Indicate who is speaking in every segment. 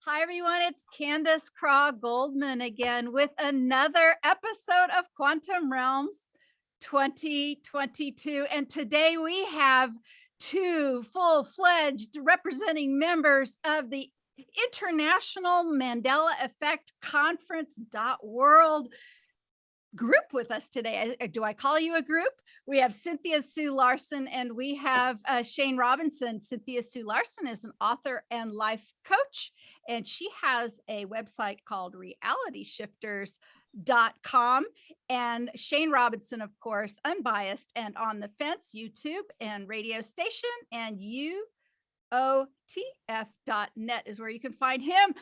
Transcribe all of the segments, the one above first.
Speaker 1: Hi, everyone. It's Candace Craw Goldman again with another episode of Quantum Realms 2022. And today we have two full-fledged representing members of the International Mandela Effect Conference World group with us today. Do I call you a group? We have Cynthia Sue Larson and we have Shane Robinson. Cynthia Sue Larson is an author and life coach, and she has a website called realityshifters.com. And Shane Robinson, of course, unbiased and on the fence, YouTube and radio station, and UOTF.net is where you can find him.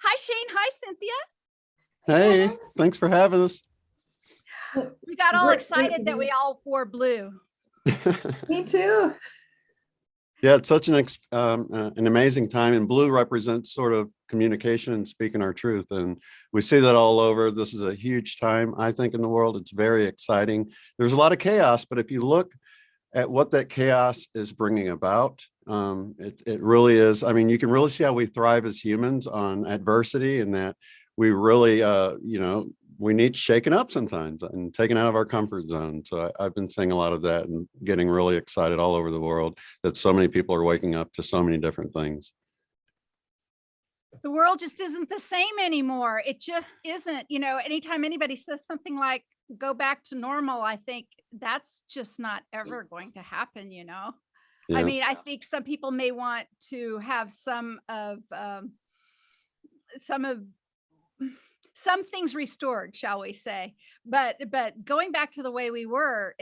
Speaker 1: Hi, Shane. Hi, Cynthia.
Speaker 2: Hey, thanks for having us.
Speaker 1: We got all excited that we all wore blue.
Speaker 3: Me too.
Speaker 2: Yeah, it's such an amazing time, and blue represents sort of communication and speaking our truth, and we see that all over. This is a huge time, I think, in the world. It's very exciting. There's a lot of chaos, but if you look at what that chaos is bringing about, it really is. I mean, you can really see how we thrive as humans on adversity, and that we really, we need shaken up sometimes and taken out of our comfort zone. So I've been seeing a lot of that and getting really excited all over the world that so many people are waking up to so many different things.
Speaker 1: The world just isn't the same anymore. It just isn't. Anytime anybody says something like go back to normal, I think that's just not ever going to happen, Yeah. I mean, I think some people may want to have some things restored, shall we say, but going back to the way we were,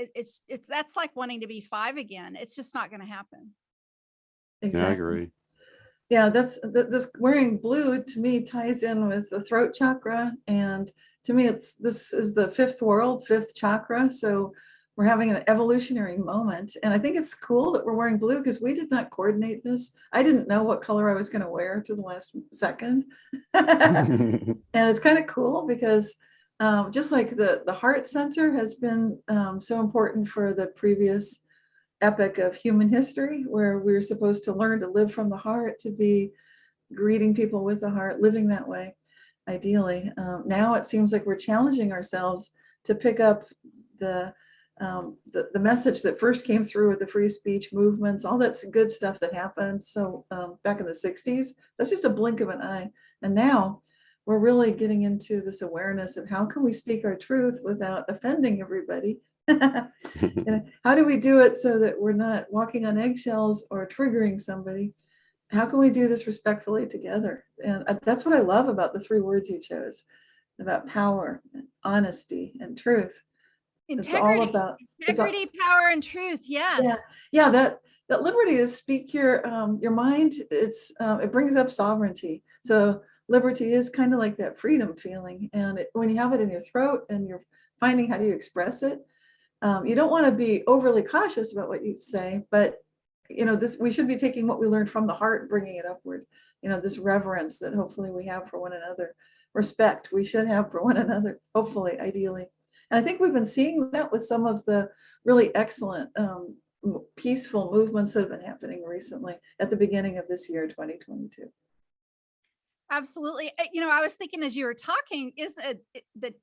Speaker 1: that's like wanting to be 5 again. It's just not going to happen.
Speaker 3: Exactly.
Speaker 2: Yeah, I agree.
Speaker 3: Yeah, this wearing blue to me ties in with the throat chakra, and to me this is the fifth world, fifth chakra. So we're having an evolutionary moment, and I think it's cool that we're wearing blue because we did not coordinate this. I didn't know what color I was going to wear to the last second. And it's kind of cool because just like the heart center has been so important for the previous epic of human history, where we're supposed to learn to live from the heart, to be greeting people with the heart, living that way, ideally. Now it seems like we're challenging ourselves to pick up the message that first came through with the free speech movements, all that's good stuff that happened. So back in the 60s, that's just a blink of an eye. And now we're really getting into this awareness of how can we speak our truth without offending everybody? How do we do it so that we're not walking on eggshells or triggering somebody? How can we do this respectfully together? And that's what I love about the 3 words you chose, about power, and honesty, and truth.
Speaker 1: Integrity,
Speaker 3: it's all about
Speaker 1: integrity, power, and truth. Yes.
Speaker 3: Yeah. That liberty to speak your mind. It brings up sovereignty. So liberty is kind of like that freedom feeling, and when you have it in your throat and you're finding how do you express it, you don't want to be overly cautious about what you say, but we should be taking what we learned from the heart and bringing it upward. This reverence that hopefully we have for one another, respect we should have for one another, hopefully, ideally. And I think we've been seeing that with some of the really excellent peaceful movements that have been happening recently at the beginning of this year, 2022.
Speaker 1: Absolutely. I was thinking as you were talking, is the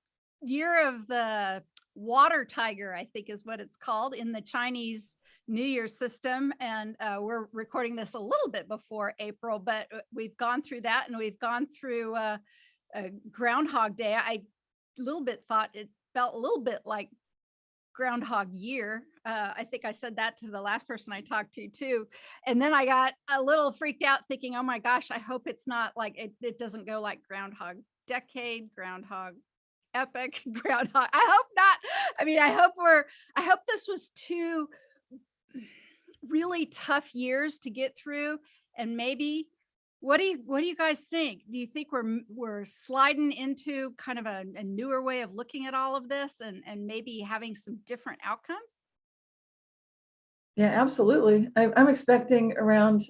Speaker 1: year of the water tiger, I think is what it's called in the Chinese New Year system. And we're recording this a little bit before April, but we've gone through that, and we've gone through Groundhog Day. I thought it felt a little bit like Groundhog Year. I think I said that to the last person I talked to too. And then I got a little freaked out thinking, oh my gosh, I hope it's not like it doesn't go like Groundhog Decade, Groundhog Epic, Groundhog. I hope not. I mean, I hope this was 2 really tough years to get through, and maybe what do you guys think? Do you think we're sliding into kind of a newer way of looking at all of this, and maybe having some different outcomes?
Speaker 3: Yeah, absolutely. I'm expecting around,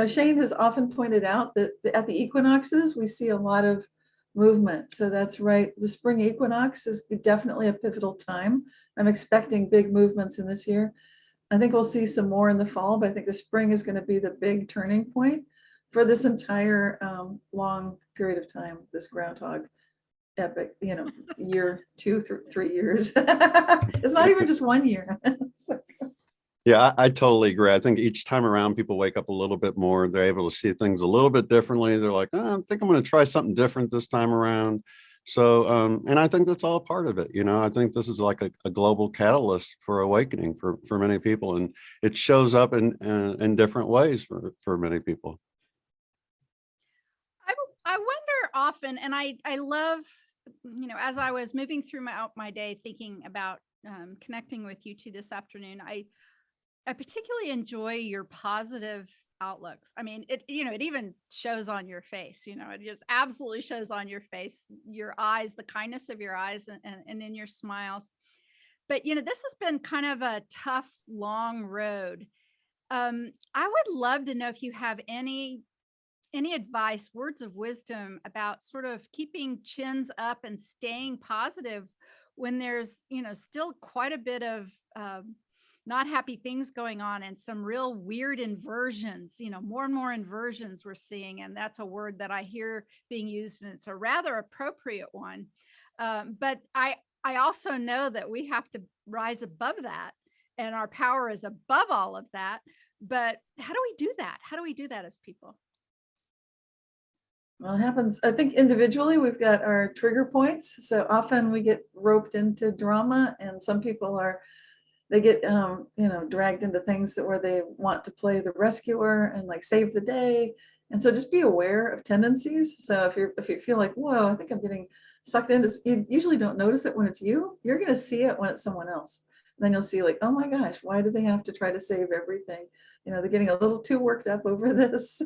Speaker 3: Shane has often pointed out that at the equinoxes, we see a lot of movement. So that's right. The spring equinox is definitely a pivotal time. I'm expecting big movements in this year. I think we'll see some more in the fall, but I think the spring is going to be the big turning point for this entire long period of time, this groundhog epic, year, 3 years. It's not even just 1 year.
Speaker 2: Yeah, I totally agree. I think each time around, people wake up a little bit more. They're able to see things a little bit differently. They're like, oh, I think I'm going to try something different this time around. So, and I think that's all part of it. I think this is like a global catalyst for awakening for many people, and it shows up in different ways for many people.
Speaker 1: I wonder often, and I love, as I was moving through my day thinking about connecting with you two this afternoon, I particularly enjoy your positive outlooks. I mean, it even shows on your face, it just absolutely shows on your face, your eyes, the kindness of your eyes and in your smiles. But, this has been kind of a tough, long road. I would love to know if you have any advice, words of wisdom about sort of keeping chins up and staying positive when there's, still quite a bit of not happy things going on and some real weird inversions, more and more inversions we're seeing. And that's a word that I hear being used, and it's a rather appropriate one. But I also know that we have to rise above that, and our power is above all of that. But how do we do that? How do we do that as people?
Speaker 3: Well, it happens. I think individually we've got our trigger points. So often we get roped into drama, and some people they get dragged into things where they want to play the rescuer and like save the day. And so just be aware of tendencies. So if you feel like, whoa, I think I'm getting sucked into, you usually don't notice it when it's you. You're going to see it when it's someone else. And then you'll see like, oh my gosh, why do they have to try to save everything? They're getting a little too worked up over this.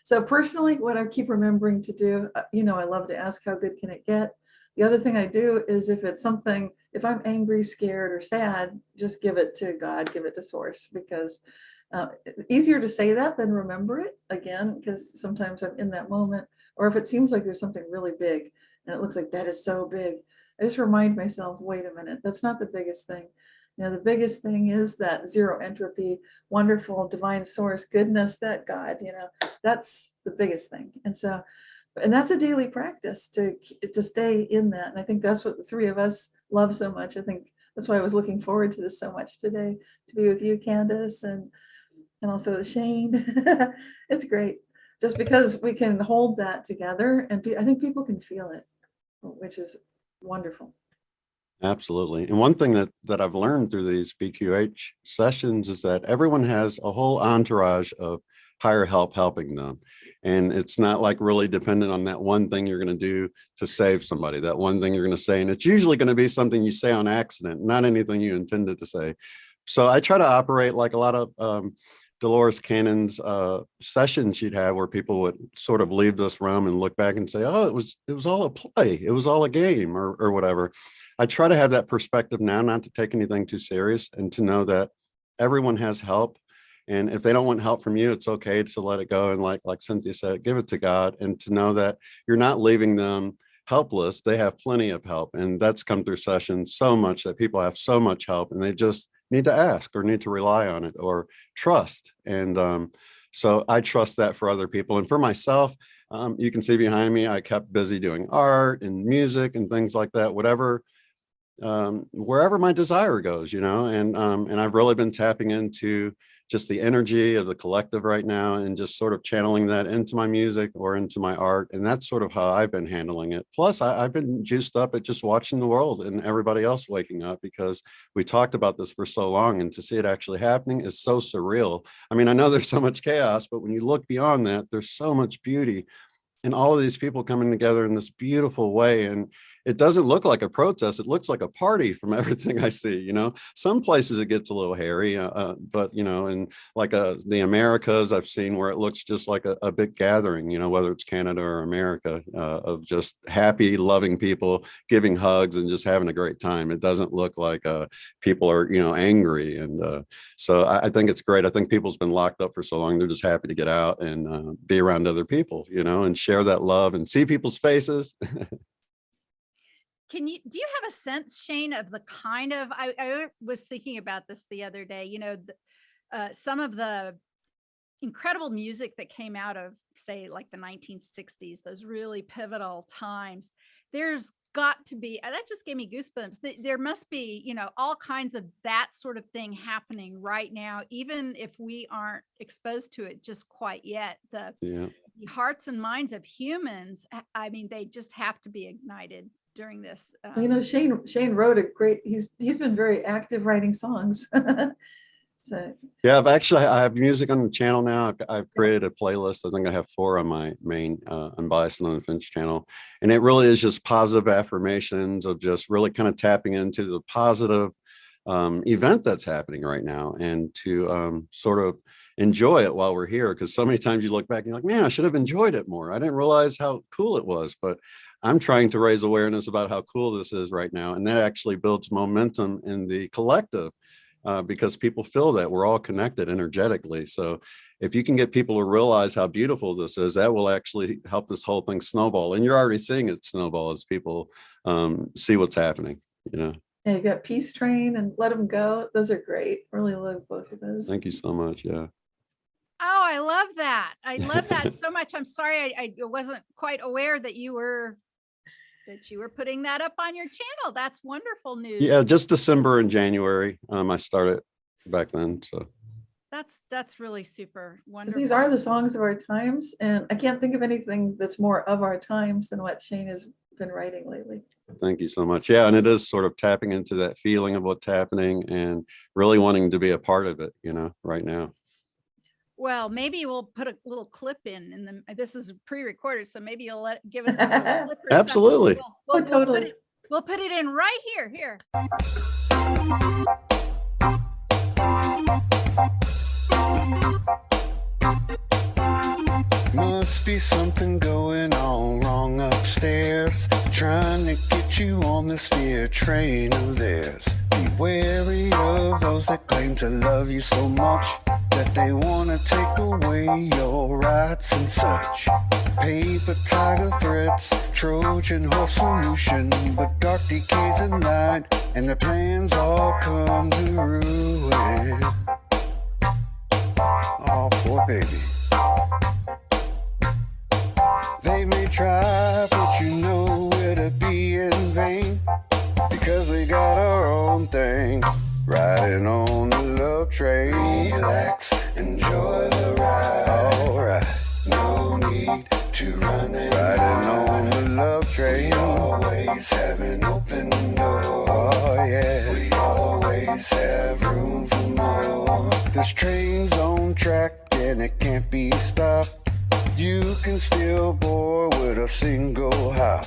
Speaker 3: So personally, what I keep remembering to do, I love to ask, how good can it get? The other thing I do is if I'm angry, scared, or sad, just give it to God, give it to source, because easier to say that than remember it again, because sometimes I'm in that moment. Or if it seems like there's something really big and it looks like that is so big, I just remind myself, wait a minute, that's not the biggest thing. The biggest thing is that zero entropy, wonderful divine source, goodness, that God, that's the biggest thing. And that's a daily practice to stay in that. And I think that's what the three of us love so much. I think that's why I was looking forward to this so much today, to be with you, Candace, and also with Shane. It's great just because we can hold that together, and I think people can feel it, which is wonderful.
Speaker 2: Absolutely. And one thing that I've learned through these BQH sessions is that everyone has a whole entourage of higher help helping them. And it's not like really dependent on that one thing you're going to do to save somebody, that one thing you're going to say. And it's usually going to be something you say on accident, not anything you intended to say. So I try to operate like a lot of Dolores Cannon's sessions she'd have, where people would sort of leave this room and look back and say, oh, it was all a play. It was all a game or whatever. I try to have that perspective now, not to take anything too serious, and to know that everyone has help. And if they don't want help from you, it's okay to let it go. And like Cynthia said, give it to God, and to know that you're not leaving them helpless. They have plenty of help. And that's come through sessions so much, that people have so much help, and they just need to ask or need to rely on it or trust. And so I trust that for other people. And for myself, you can see behind me, I kept busy doing art and music and things like that, wherever my desire goes, and I've really been tapping into just the energy of the collective right now, and just sort of channeling that into my music or into my art. And that's sort of how I've been handling it. Plus, I've been juiced up at just watching the world and everybody else waking up, because we talked about this for so long, and to see it actually happening is so surreal. I mean, I know there's so much chaos, but when you look beyond that, there's so much beauty and all of these people coming together in this beautiful way. And it doesn't look like a protest. It looks like a party from everything I see. Some places it gets a little hairy, but, in like the Americas, I've seen where it looks just like a big gathering, whether it's Canada or America, of just happy, loving people giving hugs and just having a great time. It doesn't look like people are, angry. And so I think it's great. I think people's been locked up for so long. They're just happy to get out and be around other people, and share that love and see people's faces.
Speaker 1: Do you have a sense, Shane, of the kind of, I was thinking about this the other day, some of the incredible music that came out of, say, like the 1960s, those really pivotal times. There's got to be, that just gave me goosebumps. There must be, all kinds of that sort of thing happening right now, even if we aren't exposed to it just quite yet.
Speaker 2: Yeah.
Speaker 1: The hearts and minds of humans, I mean, they just have to be ignited during this.
Speaker 3: Shane wrote a great, he's been very active writing songs. So
Speaker 2: Yeah, I have music on the channel now. I've created a playlist. I think I have 4 on my main Unbiased and Unfinished channel. And it really is just positive affirmations of just really kind of tapping into the positive event that's happening right now, and to sort of enjoy it while we're here. Because so many times you look back and you're like, man, I should have enjoyed it more. I didn't realize how cool it was. But I'm trying to raise awareness about how cool this is right now. And that actually builds momentum in the collective. Because people feel that we're all connected energetically. So if you can get people to realize how beautiful this is, that will actually help this whole thing snowball. And you're already seeing it snowball as people see what's happening,
Speaker 3: Yeah, you got Peace Train and Let Them Go. Those are great. Really love both of those.
Speaker 2: Thank you so much. Yeah.
Speaker 1: Oh, I love that. I love that so much. I'm sorry I wasn't quite aware that you were putting that up on your channel. That's wonderful news.
Speaker 2: Yeah, just December and January. I started back then. So
Speaker 1: that's really super wonderful.
Speaker 3: These are the songs of our times, and I can't think of anything that's more of our times than what Shane has been writing lately.
Speaker 2: Thank you so much. Yeah, and it is sort of tapping into that feeling of what's happening and really wanting to be a part of it, right now.
Speaker 1: Well, maybe we'll put a little clip in this is pre-recorded, so maybe you'll give us a little clip.
Speaker 2: Absolutely.
Speaker 3: Totally.
Speaker 1: We'll put it in right here. Here.
Speaker 4: Must be something going on wrong upstairs, trying to get you on this fear train of theirs. Be wary of those that claim to love you so much that they want to take away your rights and such. Paper tiger threats, Trojan horse solution, but dark decays in light, and their plans all come to ruin. Oh, poor baby. They may try, but you know it'll be in vain, because we got our own thing, riding on the love train. Relax, enjoy the ride. Alright, no need to run it. Riding on the love train. We always have an open door. Oh yeah, we always have room for more. This train's on track and it can't be stopped. You can still bore with a single hop.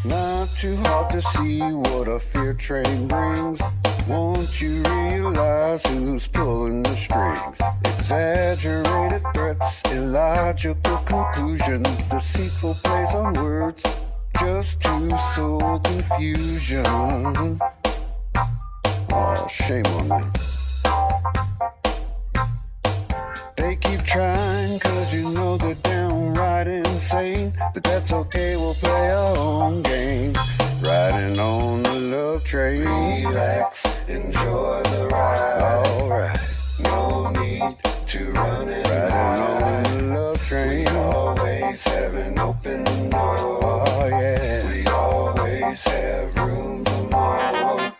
Speaker 4: Not too hard to see what a fear train brings. Once you realize who's pulling the strings. Exaggerated threats, illogical conclusions, deceitful plays on words, just to sow confusion. Oh, shame on them. They keep trying cause you know they're downright insane, but that's okay, we'll play our own game, riding on the love train. Relax, enjoy the ride. Alright, no need to run it. Riding on the love train. We always have an open door. Oh yeah, we always have room for more.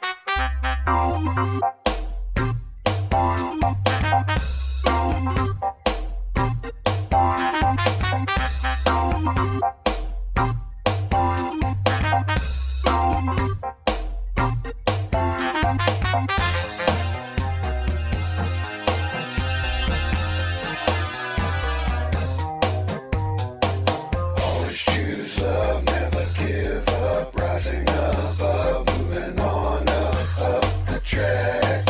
Speaker 4: Always choose love, never give up, rising above, moving on up the track.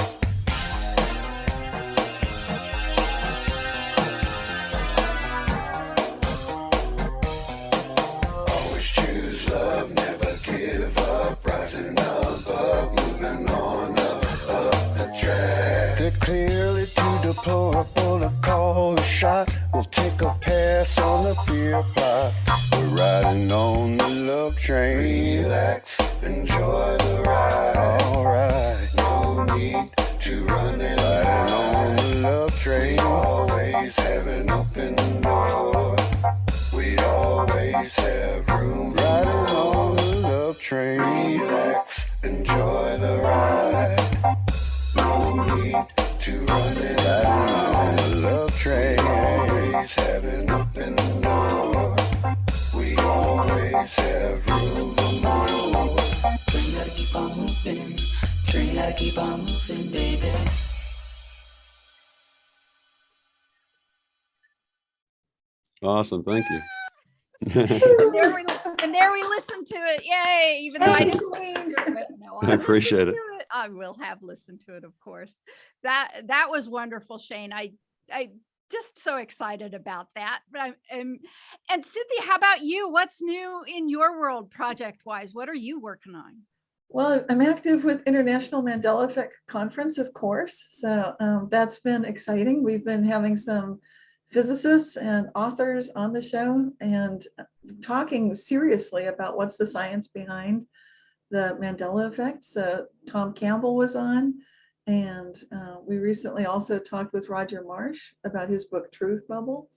Speaker 4: Always choose love, never give up, rising above, moving on up the track. They're clearly too deplorable to call a shot. We'll take a pass on the fear plot. We're riding on the love train. Relax, enjoy the ride. Alright, no need to run it. Riding on the love train. We always have it and more. We always have room. Riding on the love train. Relax, enjoy the ride. No need to run it. Riding on the love train. Always having open door. We always have room for more.
Speaker 5: Train gotta keep on moving. Train gotta keep on moving, baby.
Speaker 2: Awesome. Thank you.
Speaker 1: And there we listened to it. Yay! Even though I didn't listen to it, but no,
Speaker 2: I appreciate it.
Speaker 1: I will have listened to it, of course. That was wonderful, Shane. I just so excited about that. But and Cynthia, how about you? What's new in your world project-wise? What are you working on?
Speaker 3: Well, I'm active with International Mandela Effect Conference, of course. So that's been exciting. We've been having some physicists and authors on the show and talking seriously about what's the science behind the Mandela effect. So Tom Campbell was on, and we recently also talked with Roger Marsh about his book, Truth Bubble,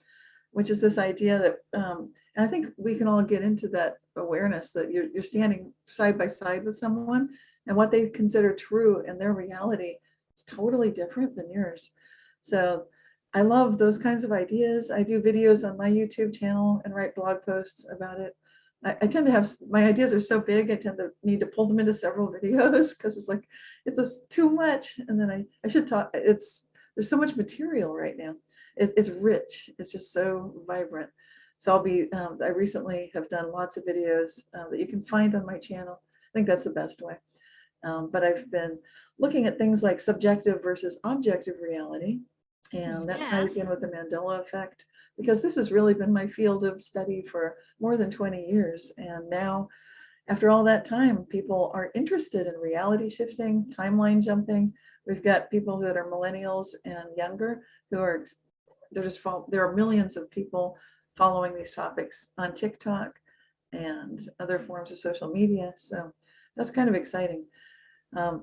Speaker 3: which is this idea that, and I think we can all get into that awareness that you're standing side by side with someone and what they consider true in their reality is totally different than yours. So I love those kinds of ideas. I do videos on my YouTube channel and write blog posts about it. I tend to have, my ideas are so big, I tend to need to pull them into several videos because it's like, it's just too much. And then I should talk, there's so much material right now. It's rich, it's just so vibrant. So I recently have done lots of videos that you can find on my channel. I think that's the best way. But I've been looking at things like subjective versus objective reality. And that ties in with the Mandela effect, because this has really been my field of study for more than 20 years. And now, after all that time, people are interested in reality shifting, timeline jumping. We've got people that are millennials and younger who are, there are millions of people following these topics on TikTok and other forms of social media. So that's kind of exciting.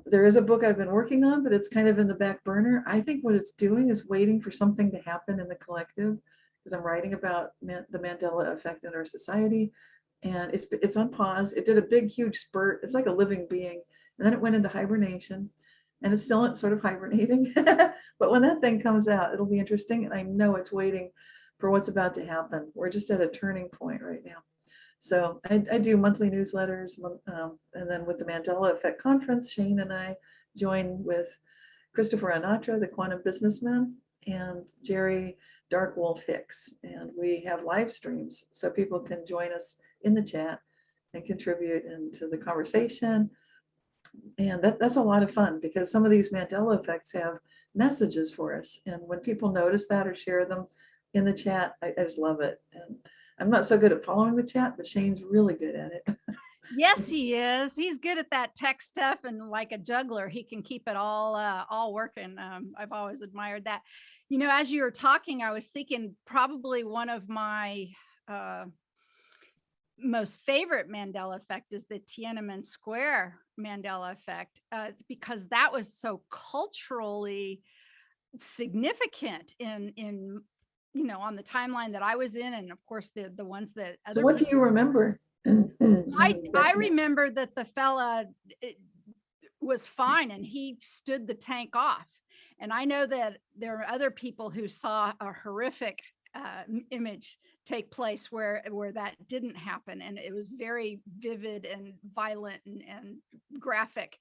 Speaker 3: There is a book I've been working on, but it's kind of in the back burner. I think what it's doing is waiting for something to happen in the collective, because I'm writing about the Mandela effect in our society, and it's on pause. It did a big, huge spurt. It's like a living being, and then it went into hibernation, and it's still sort of hibernating. But when that thing comes out, it'll be interesting, and I know it's waiting for what's about to happen. We're just at a turning point right now. So I do monthly newsletters, and then with the Mandela Effect Conference, Shane and I join with Christopher Anatra, the quantum businessman, and Jerry Dark Wolf Hicks. And we have live streams so people can join us in the chat and contribute into the conversation. And that's a lot of fun, because some of these Mandela effects have messages for us. And when people notice that or share them in the chat, I just love it. And I'm not so good at following the chat, but Shane's really good at it.
Speaker 1: Yes, he is. He's good at that tech stuff, and like a juggler, he can keep it all working. I've always admired that. You know, as you were talking, I was thinking probably one of my most favorite Mandela effect is the Tiananmen Square Mandela effect, because that was so culturally significant in you know, on the timeline that I was in, and of course the ones that other.
Speaker 3: So what do you remember?
Speaker 1: I remember that the fella was fine and he stood the tank off. And I know that there are other people who saw a horrific image take place where that didn't happen, and it was very vivid and violent and graphic.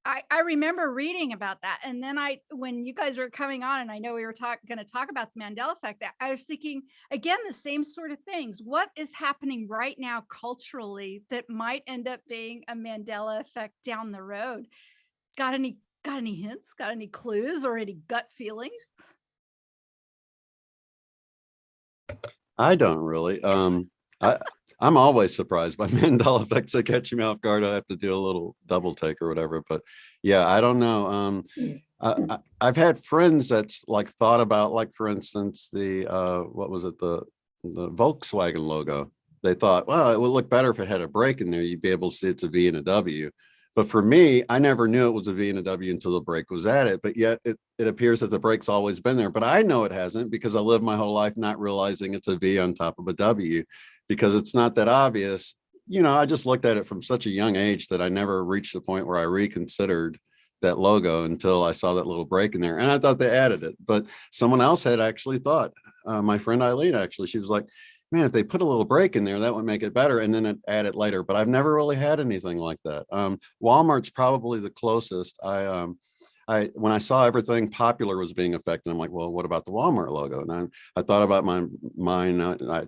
Speaker 1: I remember reading about that. And then when you guys were coming on, and I know we were going to talk about the Mandela effect, I was thinking, again, the same sort of things. What is happening right now culturally that might end up being a Mandela effect down the road? Got any hints? Got any clues or any gut feelings?
Speaker 2: I don't really. I'm always surprised by Mandela effects that catch me off guard. I have to do a little double take or whatever. But yeah, I don't know. I've had friends that's like thought about, like, for instance, the what was it, the Volkswagen logo. They thought, well, it would look better if it had a break in there. You'd be able to see it's a V and a W. But for me, I never knew it was a V and a W until the break was added. But yet it appears that the break's always been there. But I know it hasn't, because I lived my whole life not realizing it's a V on top of a W, because it's not that obvious. You know, I just looked at it from such a young age that I never reached the point where I reconsidered that logo until I saw that little break in there. And I thought they added it, but someone else had actually thought, my friend Eileen, actually, she was like, man, if they put a little break in there, that would make it better. And then it add it later, but I've never really had anything like that. Walmart's probably the closest. When I saw everything popular was being affected, I'm like, well, what about the Walmart logo? And I thought about mine, I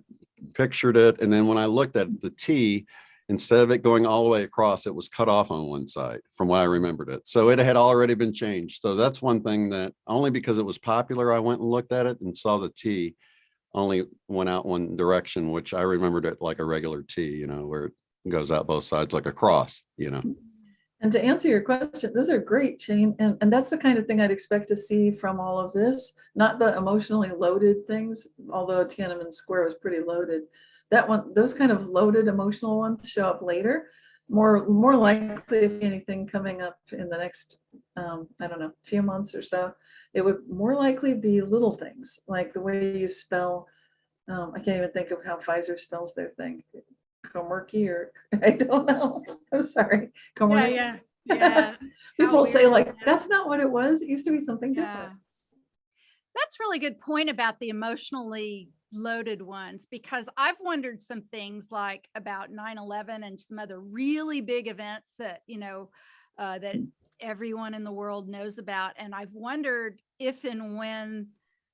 Speaker 2: pictured it. And then when I looked at the T, instead of it going all the way across, it was cut off on one side from what I remembered it. So it had already been changed. So that's one thing that only because it was popular, I went and looked at it and saw the T only went out one direction, which I remembered it like a regular T, you know, where it goes out both sides like a cross, you know.
Speaker 3: And to answer your question, those are great, Shane. And that's the kind of thing I'd expect to see from all of this, not the emotionally loaded things, although Tiananmen Square was pretty loaded. That one, those kind of loaded emotional ones show up later. More likely, if anything coming up in the next, I don't know, few months or so, it would more likely be little things like the way you spell. I can't even think of how Pfizer spells their thing. Comerky, or I don't know. I'm sorry. Comerky.
Speaker 1: Yeah.
Speaker 3: People say like, that's not what it was. It used to be something
Speaker 1: Yeah.
Speaker 3: different.
Speaker 1: That's really good point about the emotionally loaded ones, because I've wondered some things like about 9/11 and some other really big events that, you know, that everyone in the world knows about. And I've wondered if and when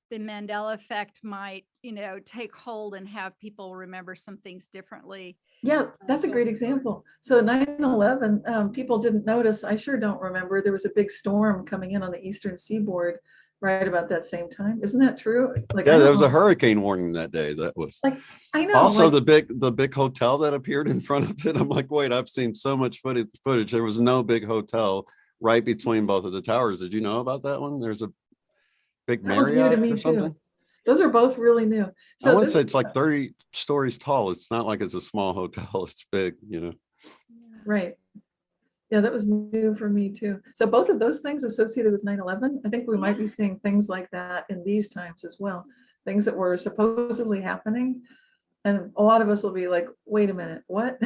Speaker 1: the Mandela effect might, you know, take hold and have people remember some things differently.
Speaker 3: Yeah, that's a great example. So 9/11, people didn't notice. I sure don't remember. There was a big storm coming in on the eastern seaboard right about that same time. Isn't that true? Like,
Speaker 2: Yeah, there was a hurricane warning that day. That was
Speaker 3: like, I know.
Speaker 2: also
Speaker 3: like,
Speaker 2: the big hotel that appeared in front of it. I'm like, wait, I've seen so much footage. There was no big hotel right between both of the towers. Did you know about that one? There's a big
Speaker 3: that was new to
Speaker 2: Marriott
Speaker 3: me
Speaker 2: or something.
Speaker 3: too. Those are both really new.
Speaker 2: I
Speaker 3: So
Speaker 2: want to
Speaker 3: this
Speaker 2: say
Speaker 3: is
Speaker 2: it's like 30 stories tall. It's not like it's a small hotel. It's big, you know.
Speaker 3: right. Yeah, that was new for me too. So both of those things associated with 9/11, I think we might be seeing things like that in these times as well. Things that were supposedly happening. And a lot of us will be like, wait a minute, what?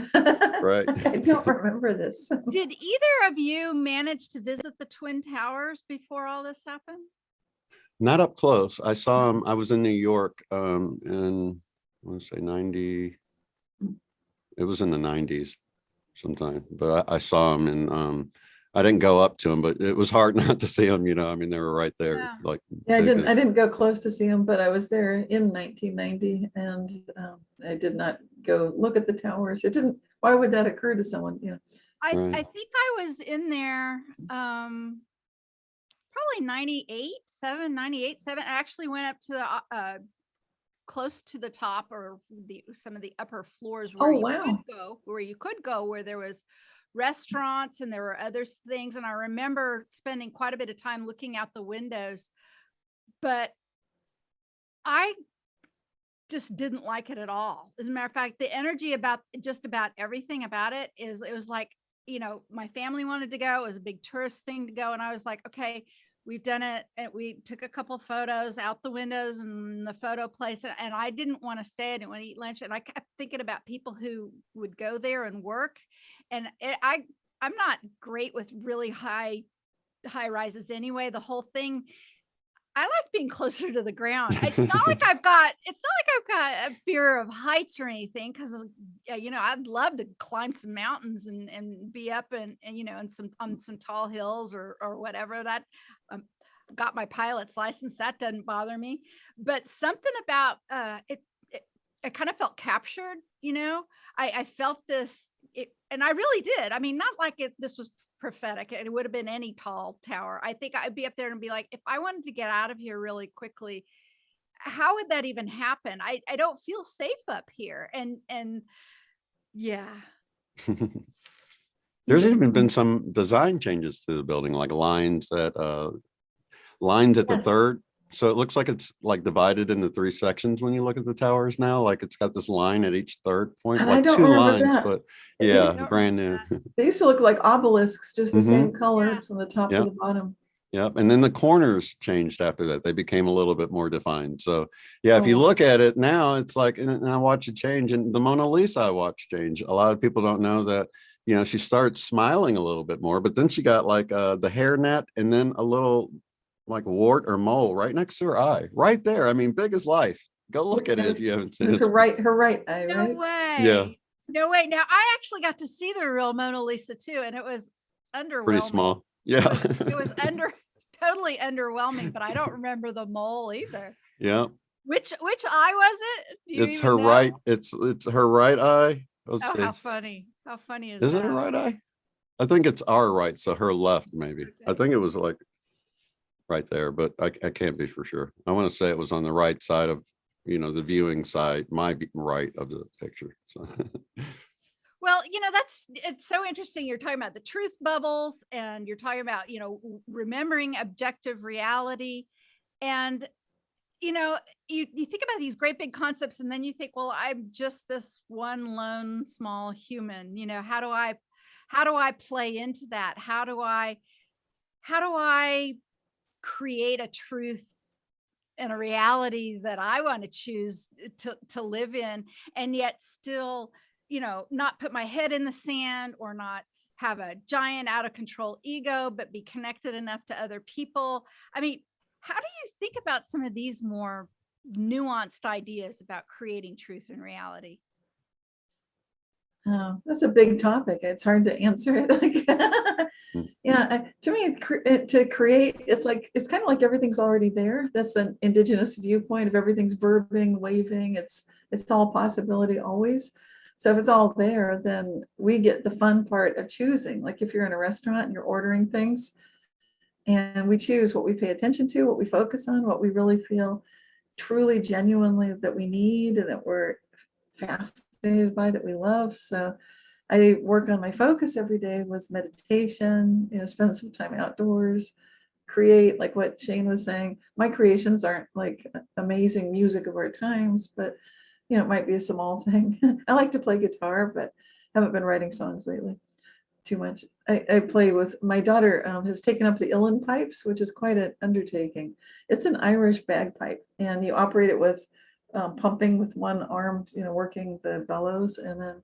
Speaker 2: Right.
Speaker 3: I don't remember this.
Speaker 1: Did either of you manage to visit the Twin Towers before all this happened?
Speaker 2: Not up close. I saw him. I was in New York in, I want to say 90. It was in the 90s sometime, but I saw him, and I didn't go up to him, but it was hard not to see him, you know. I mean, they were right there.
Speaker 1: Yeah.
Speaker 2: Like,
Speaker 3: Yeah, I didn't go close to see him, but I was there in 1990, and I did not go look at the towers. It didn't. Why would that occur to someone? You know.
Speaker 1: I
Speaker 2: Right.
Speaker 1: think I was in there probably 98, 7. I actually went up to the close to the top, or some of the upper floors where
Speaker 3: Oh,
Speaker 1: you
Speaker 3: wow.
Speaker 1: could go, where there was restaurants and there were other things. And I remember spending quite a bit of time looking out the windows, but I just didn't like it at all. As a matter of fact, the energy about just about everything about it was like, you know, my family wanted to go. It was a big tourist thing to go. And I was like, okay, we've done it. And we took a couple photos out the windows and the photo place. And I didn't want to stay. I didn't want to eat lunch. And I kept thinking about people who would go there and work. And I'm not great with really high rises anyway. The whole thing, I like being closer to the ground. It's not like I've got a fear of heights or anything, because you know, I'd love to climb some mountains and be up and you know, on some tall hills or whatever. That got my pilot's license. That doesn't bother me. But something about it kind of felt captured, you know. I felt this, and I really did. I mean, not like this was prophetic. It would have been any tall tower. I think I'd be up there and be like, if I wanted to get out of here really quickly, how would that even happen? I don't feel safe up here. And yeah.
Speaker 2: There's even been some design changes to the building, like lines at the
Speaker 3: Yes.
Speaker 2: third So it looks like it's like divided into 3 sections when you look at the towers now. Like it's got this line at each third point,
Speaker 3: And I
Speaker 2: like
Speaker 3: don't
Speaker 2: 2
Speaker 3: remember
Speaker 2: lines,
Speaker 3: that.
Speaker 2: but
Speaker 3: They
Speaker 2: yeah,
Speaker 3: used,
Speaker 2: brand new.
Speaker 3: they used to look like obelisks, just the
Speaker 2: Mhm.
Speaker 3: same color
Speaker 1: Yeah.
Speaker 3: from the top
Speaker 2: Yeah.
Speaker 3: to the bottom.
Speaker 2: Yep. And then the corners changed after that. They became a little bit more defined. So yeah, if you
Speaker 3: Oh.
Speaker 2: look at it now, it's like, and I watch it change, and the Mona Lisa I watched change. A lot of people don't know that, you know, she started smiling a little bit more, but then she got like the hairnet and then a little like wart or mole right next to her eye, right there. I mean, big as life. Go look at it if you haven't seen
Speaker 3: It's
Speaker 2: it.
Speaker 3: her right eye,
Speaker 1: No
Speaker 3: right?
Speaker 1: way.
Speaker 2: Yeah.
Speaker 1: No way. Now I actually got to see the real Mona Lisa too, and it was
Speaker 2: Pretty
Speaker 1: underwhelming.
Speaker 2: small. Yeah.
Speaker 1: It was totally underwhelming, but I don't remember the mole either.
Speaker 2: Yeah.
Speaker 1: Which eye was it? Do you
Speaker 2: It's
Speaker 1: even
Speaker 2: her
Speaker 1: know?
Speaker 2: right. It's her right eye. Let's
Speaker 1: Oh,
Speaker 2: see.
Speaker 1: how funny. How funny is
Speaker 2: Is it
Speaker 1: that?
Speaker 2: her right eye? I think it's our right, so her left, maybe. I
Speaker 1: Okay.
Speaker 2: think it was like right there, but I can't be for sure. I want to say it was on the right side of, you know, the viewing side, my right of the picture. So
Speaker 1: Well, it's so interesting. You're talking about the truth bubbles, and you're talking about, remembering objective reality. And, you think about these great big concepts, and then you think, well, I'm just this one lone small human. How do I play into that? How do I create a truth and a reality that I want to choose to live in, and yet still, not put my head in the sand, or not have a giant out of control ego, but be connected enough to other people. I mean, how do you think about some of these more nuanced ideas about creating truth and reality?
Speaker 3: Oh, that's a big topic. It's hard to answer it. Yeah, to me, to create, it's kind of like everything's already there. That's an indigenous viewpoint of everything's verbing, waving. It's all possibility always. So if it's all there, then we get the fun part of choosing. Like if you're in a restaurant and you're ordering things, and we choose what we pay attention to, what we focus on, what we really feel truly, genuinely that we need, and that we're fascinated by, that we love. So I work on my focus every day was meditation, spend some time outdoors, create, like what Shane was saying. My creations aren't like amazing music of our times, but it might be a small thing. I like to play guitar, but haven't been writing songs lately too much. I play with my daughter, has taken up the uilleann pipes, which is quite an undertaking. It's an Irish bagpipe, and you operate it with pumping with one arm, working the bellows, and then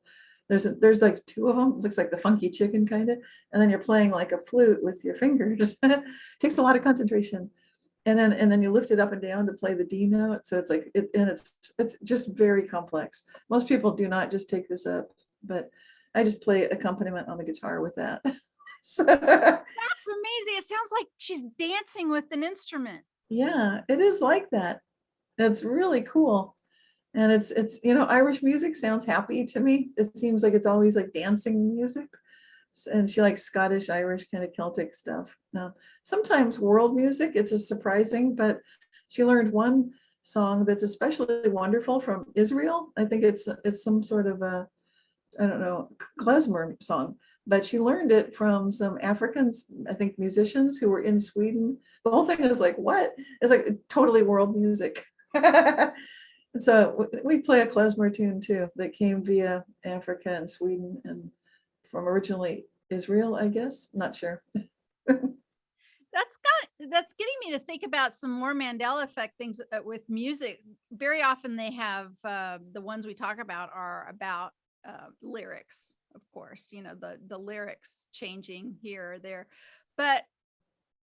Speaker 3: there's like 2 of them. It looks like the funky chicken kind of, and then you're playing like a flute with your fingers. Takes a lot of concentration, and then you lift it up and down to play the D note. So it's like it's just very complex. Most people do not just take this up, but I just play accompaniment on the guitar with that. So,
Speaker 1: That's amazing. It sounds like she's dancing with an instrument.
Speaker 3: yeah, it is like that. That's really cool. And it's Irish music sounds happy to me. It seems like it's always like dancing music. And she likes Scottish, Irish, kind of Celtic stuff. Now, sometimes world music, it's a surprising, but she learned one song that's especially wonderful from Israel. I think it's some sort of a, I don't know, klezmer song, but she learned it from some Africans, I think musicians who were in Sweden. The whole thing is like, what? It's like totally world music. So we play a klezmer tune too that came via Africa and Sweden and from originally Israel, I guess. Not sure.
Speaker 1: That's getting me to think about some more Mandela effect things with music. Very often they have the ones we talk about are about lyrics, of course, the lyrics changing here or there. But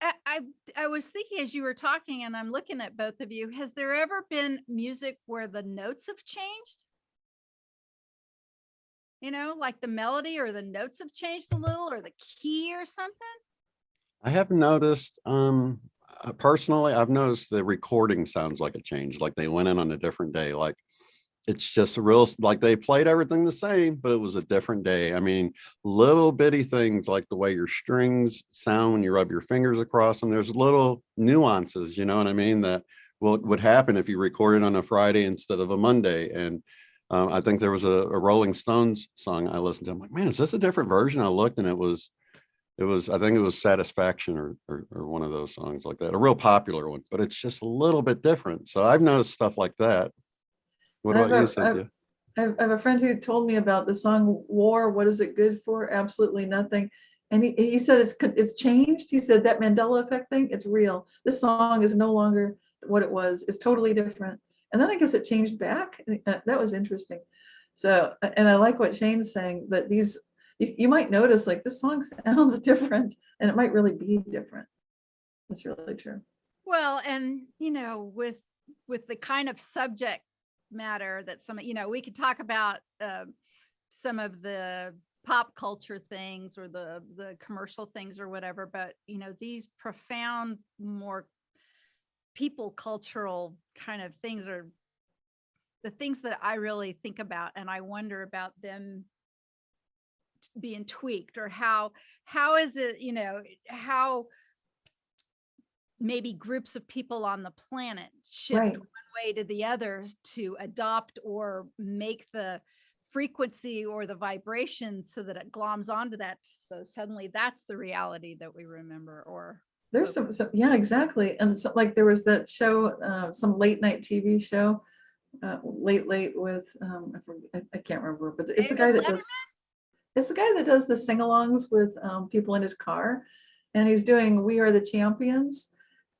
Speaker 1: I was thinking as you were talking, and I'm looking at both of you, has there ever been music where the notes have changed? Like the melody or the notes have changed a little, or the key or something?
Speaker 2: I have noticed, personally, I've noticed the recording sounds like a change, like they went in on a different day. Like it's just like they played everything the same, but it was a different day. I mean, little bitty things like the way your strings sound when you rub your fingers across them. There's little nuances, you know what I mean, that would happen if you recorded on a Friday instead of a Monday. And I think there was a Rolling Stones song I listened to. I'm like, man, is this a different version? I looked and it was I think it was Satisfaction or one of those songs like that, a real popular one, but it's just a little bit different. So I've noticed stuff like that. What about you, Cynthia?
Speaker 3: I have a friend who told me about the song War. What is it good for? Absolutely nothing. And he said it's changed. He said that Mandela effect thing, it's real. This song is no longer what it was. It's totally different. And then I guess it changed back. That was interesting. So, and I like what Shane's saying, that these, you might notice like this song sounds different and it might really be different. That's really true.
Speaker 1: Well, and with the kind of subject matter that we could talk about some of the pop culture things or the commercial things or whatever, but these profound, more people cultural kind of things are the things that I really think about, and I wonder about them being tweaked, or how is it, how maybe groups of people on the planet shift
Speaker 3: Right.
Speaker 1: one way to the other to adopt or make the frequency or the vibration so that it gloms onto that. So suddenly that's the reality that we remember. Or
Speaker 3: There's some yeah, exactly. And so, like there was that show, some late night TV show, late with I can't remember, but it's the guy that does the sing-alongs with people in his car, and he's doing "We Are the Champions."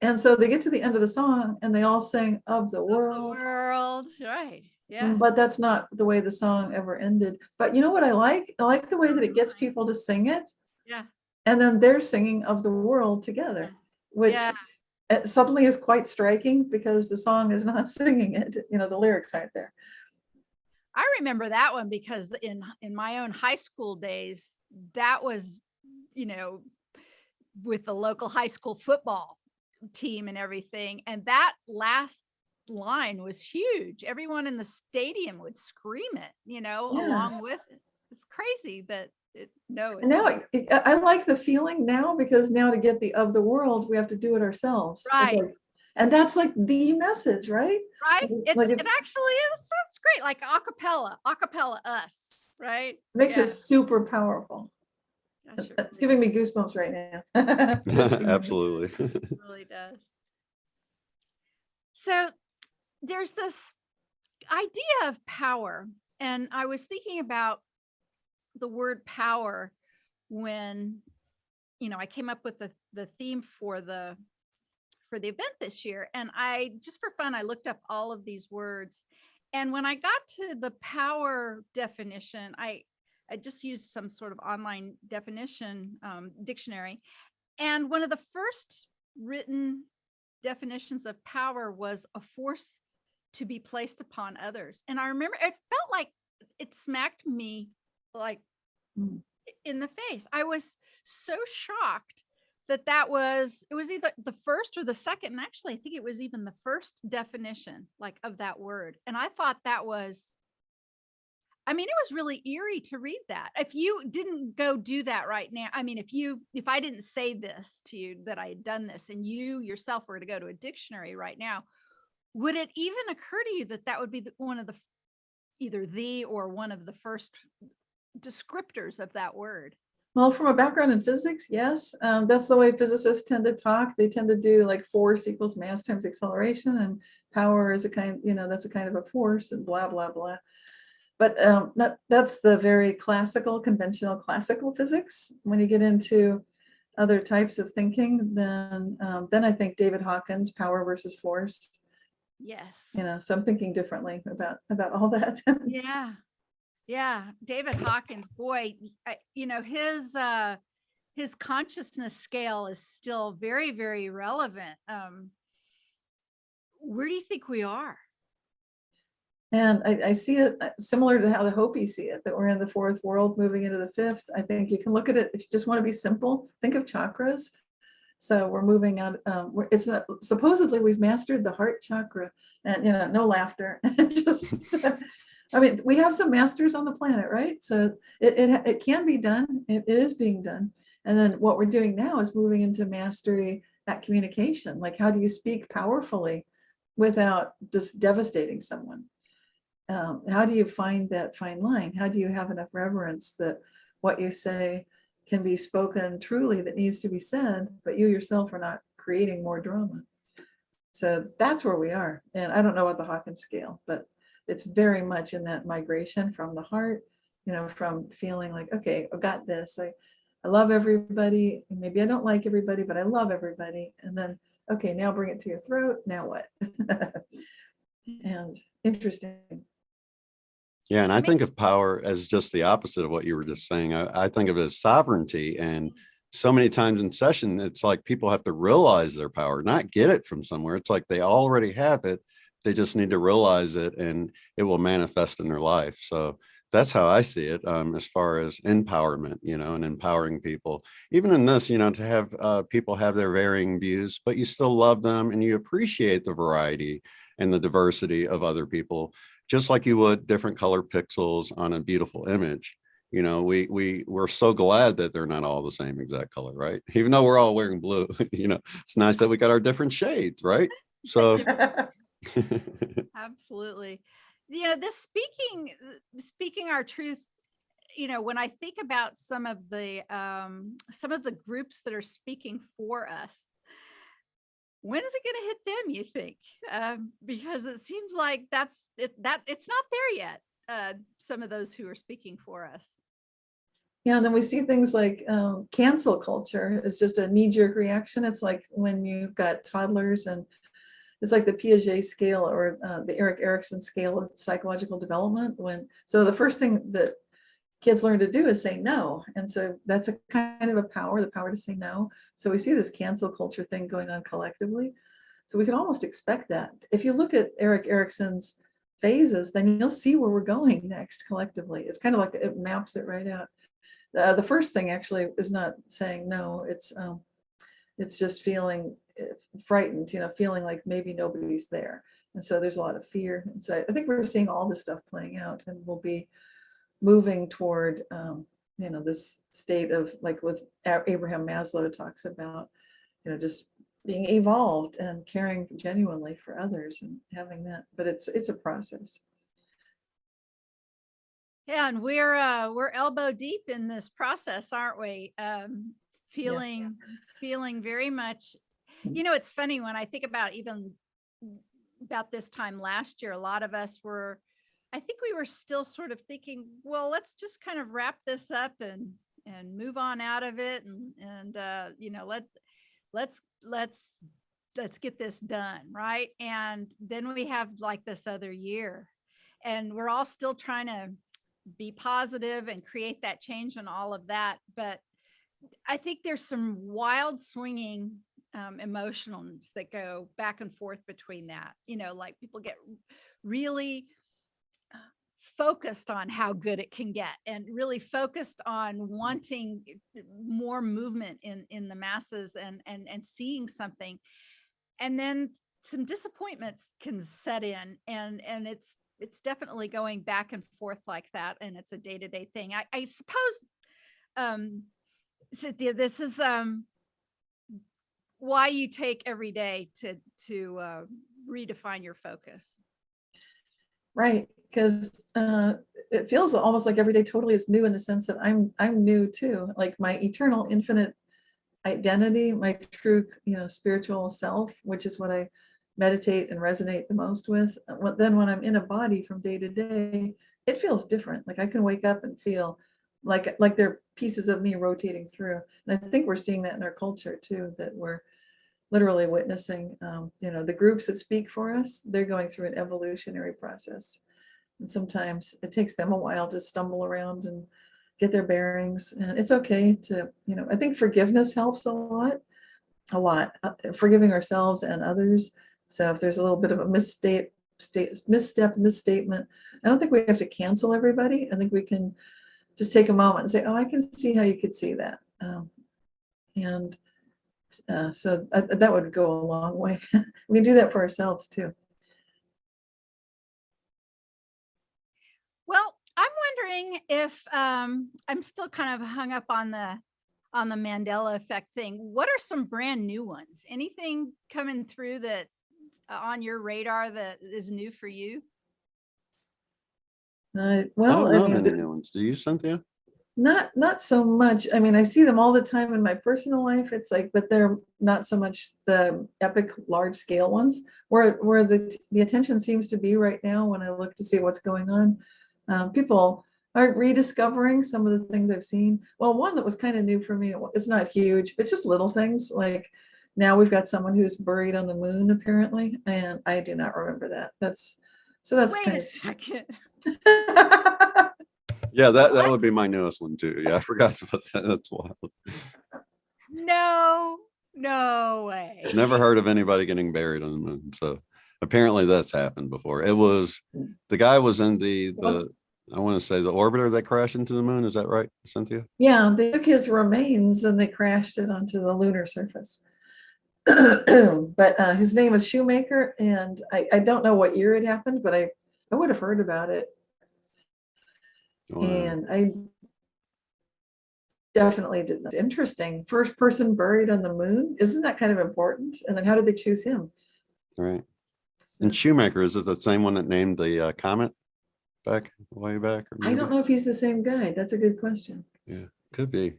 Speaker 3: And so they get to the end of the song and they all sing "Of the World."
Speaker 1: Right. Yeah.
Speaker 3: But that's not the way the song ever ended. But you know what I like? I like the way that it gets people to sing it.
Speaker 1: Yeah.
Speaker 3: And then they're singing "Of the World" together, which suddenly is quite striking because the song is not singing it. The lyrics aren't there.
Speaker 1: I remember that one because in my own high school days, that was, with the local high school football team and everything. And that last line was huge. Everyone in the stadium would scream it, along with it. It's crazy that
Speaker 3: now I like the feeling now, because now to get the "Of the World," we have to do it ourselves.
Speaker 1: Right.
Speaker 3: And that's like the message, right?
Speaker 1: Right. It actually is. That's great. Like acapella us, right?
Speaker 3: Makes it super powerful.
Speaker 1: Gosh,
Speaker 3: It's giving me goosebumps right now.
Speaker 2: Absolutely.
Speaker 1: It really does. So there's this idea of power, and I was thinking about the word power when I came up with the theme for the event this year. And I just for fun, I looked up all of these words, and when I got to the power definition, I just used some sort of online definition dictionary, and one of the first written definitions of power was a force to be placed upon others. And I remember it felt like it smacked me like in the face. I was so shocked that it was either the first or the second. And actually, I think it was even the first definition of that word. And I thought it was really eerie to read that. If you didn't go do that right now, if I didn't say this to you, that I had done this, and you yourself were to go to a dictionary right now, would it even occur to you that would be one of the first descriptors of that word?
Speaker 3: Well, from a background in physics, yes. That's the way physicists tend to talk. They tend to do like force equals mass times acceleration, and power is that's a kind of a force, and blah, blah, blah. But that's the very conventional classical physics. When you get into other types of thinking, then I think David Hawkins, power versus force.
Speaker 1: Yes.
Speaker 3: So I'm thinking differently about all that.
Speaker 1: Yeah. David Hawkins, boy, his consciousness scale is still very, very relevant. Where do you think we are?
Speaker 3: And I see it similar to how the Hopis see it, that we're in the fourth world moving into the fifth. I think you can look at it, if you just want to be simple, think of chakras. So we're moving on. It's not, supposedly we've mastered the heart chakra, and no laughter. We have some masters on the planet, right? So it can be done. It is being done. And then what we're doing now is moving into mastery at communication. Like, how do you speak powerfully without just devastating someone? How do you find that fine line? How do you have enough reverence that what you say can be spoken truly that needs to be said, but you yourself are not creating more drama. So that's where we are. And I don't know about the Hawkins scale, but it's very much in that migration from the heart, from feeling like, okay, I've got this. I love everybody. Maybe I don't like everybody, but I love everybody. And then, okay, now bring it to your throat. Now what? And interesting.
Speaker 2: Yeah, and I think of power as just the opposite of what you were just saying. I think of it as sovereignty. And so many times in session, it's like people have to realize their power, not get it from somewhere. It's like they already have it. They just need to realize it, and it will manifest in their life. So that's how I see it, as far as empowerment, and empowering people. Even in this, to have people have their varying views, but you still love them and you appreciate the variety and the diversity of other people, just like you would different color pixels on a beautiful image. We're so glad that they're not all the same exact color, right? Even though we're all wearing blue, it's nice that we got our different shades, right? So
Speaker 1: Absolutely. This speaking our truth, when I think about some of the groups that are speaking for us, when is it going to hit them, you think? Because it seems like it's not there yet. Some of those who are speaking for us.
Speaker 3: Yeah, and then we see things like cancel culture is just a knee-jerk reaction. It's like when you've got toddlers, and it's like the Piaget scale or the Erik Erikson scale of psychological development. So the first thing that kids learn to do is say no. And so that's a kind of the power to say no. So we see this cancel culture thing going on collectively. So we can almost expect that. If you look at Erik Erikson's phases, then you'll see where we're going next collectively. It's kind of like it maps it right out. The first thing actually is not saying no. It's just feeling frightened, feeling like maybe nobody's there. And so there's a lot of fear. And so I think we're seeing all this stuff playing out, and we'll be moving toward, this state of, like with Abraham Maslow talks about, just being evolved and caring genuinely for others and having that. But it's a process.
Speaker 1: Yeah, and we're elbow deep in this process, aren't we? Feeling very much. It's funny when I think about even about this time last year, a lot of us were, I think we were still sort of thinking, well, let's just kind of wrap this up and move on out of it, and let's get this done, right? And then we have like this other year, and we're all still trying to be positive and create that change and all of that. But I think there's some wild swinging emotions that go back and forth between that. Like people get really focused on how good it can get, and really focused on wanting more movement in the masses and seeing something. And then some disappointments can set in, and it's definitely going back and forth like that, and it's a day-to-day thing. I suppose, Cynthia, this is why you take every day to redefine your focus.
Speaker 3: Right, because it feels almost like every day totally is new, in the sense that I'm new too. Like my eternal infinite identity, my true spiritual self, which is what I meditate and resonate the most with. Then when I'm in a body from day to day, it feels different. Like I can wake up and feel like there are pieces of me rotating through. And I think we're seeing that in our culture too, that we're literally witnessing, the groups that speak for us, they're going through an evolutionary process. And sometimes it takes them a while to stumble around and get their bearings. And it's okay to, I think forgiveness helps a lot, forgiving ourselves and others. So if there's a little bit of a misstep, misstatement, I don't think we have to cancel everybody. I think we can just take a moment and say, oh, I can see how you could see that. So that would go a long way. We can do that for ourselves too.
Speaker 1: Well, I'm wondering if I'm still kind of hung up on the Mandela effect thing. What are some brand new ones? Anything coming through that on your radar that is new for you?
Speaker 3: Well,
Speaker 2: I don't know of any new ones. Do you, Cynthia?
Speaker 3: Not so much. I mean, I see them all the time in my personal life. It's like, but they're not so much the epic large scale ones where the attention seems to be right now when I look to see what's going on. People are rediscovering some of the things I've seen. Well, one that was kind of new for me, it's not huge, it's just little things like now we've got someone who's buried on the moon apparently, and I do not remember that. That's
Speaker 1: Wait
Speaker 3: kind
Speaker 1: a
Speaker 3: of
Speaker 1: second.
Speaker 2: Yeah, that would
Speaker 1: What?
Speaker 2: be my newest one too. Yeah, I forgot about that. That's wild.
Speaker 1: No way.
Speaker 2: Never heard of anybody getting buried on the moon. So apparently that's happened before. It was the guy was in the I want to say the orbiter that crashed into the moon. Is that right, Cynthia?
Speaker 3: Yeah, they took his remains and they crashed it onto the lunar surface. But his name is Shoemaker, and I don't know what year it happened, but I would have heard about it.
Speaker 2: Wow.
Speaker 3: And I definitely did. It's interesting. First person buried on the moon. Isn't that kind of important? And then how did they choose him?
Speaker 2: Right. And Shoemaker, is it the same one that named the comet way back? Or
Speaker 3: I don't know if he's the same guy. That's a good question.
Speaker 2: Yeah, could be.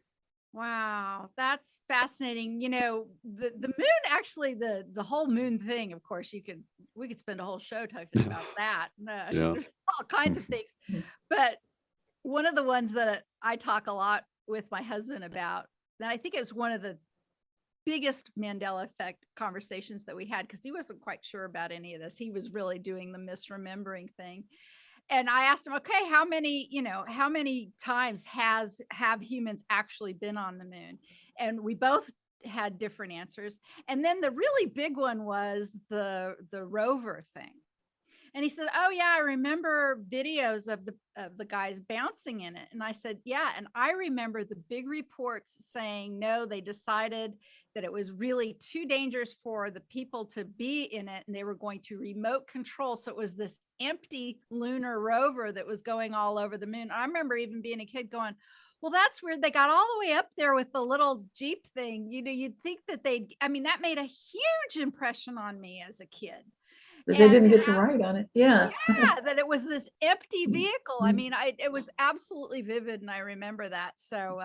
Speaker 1: Wow, that's fascinating. You know, the moon, actually, the whole moon thing, of course, we could spend a whole show talking about that.
Speaker 2: Yeah.
Speaker 1: There's all kinds of things. But one of the ones that I talk a lot with my husband about, that I think is one of the biggest Mandela effect conversations that we had, because he wasn't quite sure about any of this. He was really doing the misremembering thing. And I asked him, okay, how many times have humans actually been on the moon? And we both had different answers. And then the really big one was the rover thing. And he said, oh yeah, I remember videos of the guys bouncing in it. And I said, yeah. And I remember the big reports saying, no, they decided that it was really too dangerous for the people to be in it. And they were going to remote control. So it was this empty lunar rover that was going all over the moon. I remember even being a kid going, well, that's weird. They got all the way up there with the little Jeep thing. You know, you'd think that that made a huge impression on me as a kid.
Speaker 3: That they didn't get to ride on it. Yeah.
Speaker 1: Yeah, that it was this empty vehicle. I mean, it was absolutely vivid, and I remember that. So,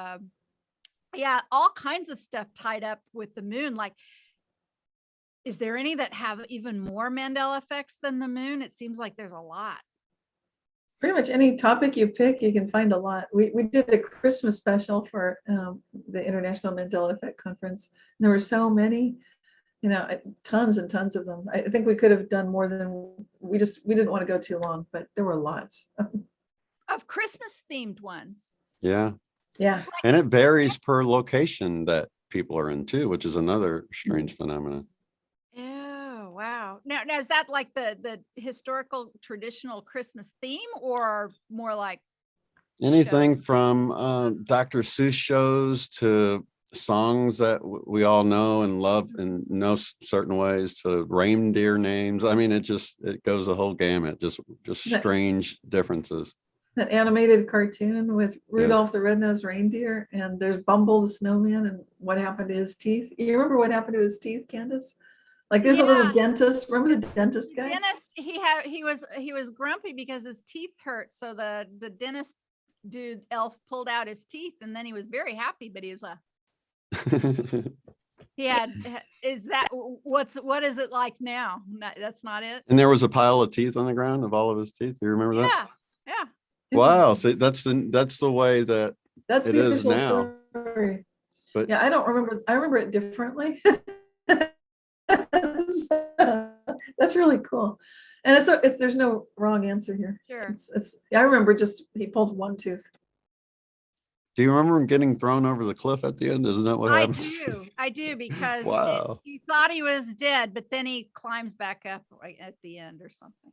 Speaker 1: yeah, all kinds of stuff tied up with the moon. Like, is there any that have even more Mandela effects than the moon? It seems like there's a lot.
Speaker 3: Pretty much any topic you pick, you can find a lot. We did a Christmas special for the International Mandela Effect Conference. And there were so many. You know, tons and tons of them. I think we could have done more than we didn't want to go too long, but there were lots
Speaker 1: of Christmas themed ones.
Speaker 2: Yeah.
Speaker 3: Yeah.
Speaker 2: And it varies per location that people are in too, which is another strange phenomenon.
Speaker 1: Oh, wow. Now is that like the historical traditional Christmas theme, or more like
Speaker 2: anything
Speaker 1: shows?
Speaker 2: from Dr. Seuss shows to songs that we all know and love and know certain ways, to reindeer names? I mean, it goes the whole gamut, just strange differences.
Speaker 3: That animated cartoon with Rudolph the Red-Nosed Reindeer, and there's Bumble the Snowman, and what happened to his teeth. You remember what happened to his teeth, Candace? Like there's a little dentist. Remember the dentist guy?
Speaker 1: Dentist, he was grumpy because his teeth hurt. So the dentist dude elf pulled out his teeth, and then he was very happy, but he was he had, what is it like now? That's not it.
Speaker 2: And there was a pile of teeth on the ground of all of his teeth. You remember that?
Speaker 1: Yeah.
Speaker 2: Wow. See, that's the way that
Speaker 3: that's
Speaker 2: it
Speaker 3: the
Speaker 2: is now.
Speaker 3: Story.
Speaker 2: But
Speaker 3: yeah, I don't remember. I remember it differently. That's really cool. And it's there's no wrong answer here.
Speaker 1: Sure.
Speaker 3: I remember just he pulled one tooth.
Speaker 2: Do you remember him getting thrown over the cliff at the end? Isn't that what happened?
Speaker 1: I do, because
Speaker 2: wow.
Speaker 1: He thought he was dead, but then he climbs back up right at the end or something.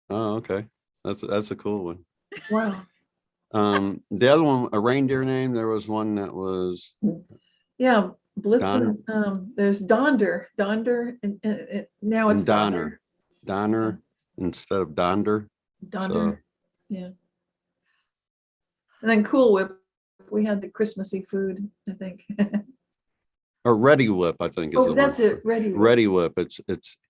Speaker 2: Oh, okay. That's a cool one.
Speaker 3: Wow.
Speaker 2: The other one, a reindeer name, there was one that was
Speaker 3: Blitzen. There's Donder, and now it's
Speaker 2: Donner instead of Donder.
Speaker 3: So. Yeah. And then Cool Whip, we had the Christmassy food, I think.
Speaker 2: Or Ready Whip, I think.
Speaker 3: Oh, that's it.
Speaker 2: Ready Whip. It's